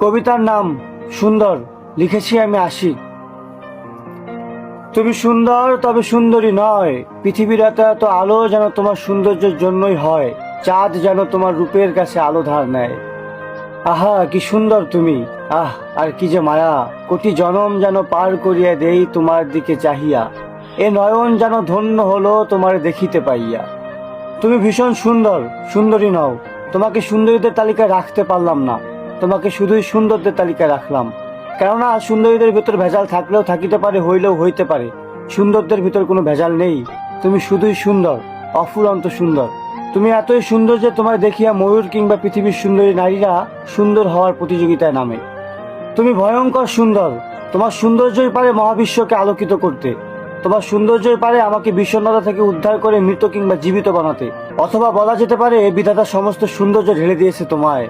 কবিতার নাম সুন্দর, লিখেছি আমি আশিক। তুমি সুন্দর তবে সুন্দরী নয়, পৃথিবীর এত এত আলো যেন তোমার সৌন্দর্যের জন্যই হয়, চাঁদ যেন তোমার রূপের কাছে আলো ধার নেয়। আহা কি সুন্দর তুমি, আহ আর কি যে মায়া, কোটি জনম যেন পার করিয়া দেই তোমার দিকে চাহিয়া, এ নয়ন যেন ধন্য হলো তোমার দেখিতে পাইয়া। তুমি ভীষণ সুন্দর, সুন্দরী নও, তোমাকে সুন্দরীদের তালিকায় রাখতে পারলাম না, তোমাকে শুধুই সুন্দরদের তালিকায় রাখলাম। কেননা সুন্দরীদের ভিতর ভেজাল থাকলেও থাকিতে পারে, হইলেও হইতে পারে, সুন্দরদের ভিতর কোনো ভেজাল নেই। তুমি শুধুই সুন্দর, অফুরন্ত সুন্দর। তুমি এতই সুন্দর যে তোমার দেখিয়া ময়ূর কিংবা পৃথিবীর সুন্দরী নারীরা সুন্দর হওয়ার প্রতিযোগিতায় নামে। তুমি ভয়ঙ্কর সুন্দর, তোমার সৌন্দর্যই পারে মহাবিশ্বকে আলোকিত করতে, তোমার সৌন্দর্যই পারে আমাকে বিষণ্ণতা থেকে উদ্ধার করে মৃত কিংবা জীবিত বানাতে, অথবা বলা যেতে পারে বিধাতা সমস্ত সৌন্দর্য ঢেলে দিয়েছে তোমায়।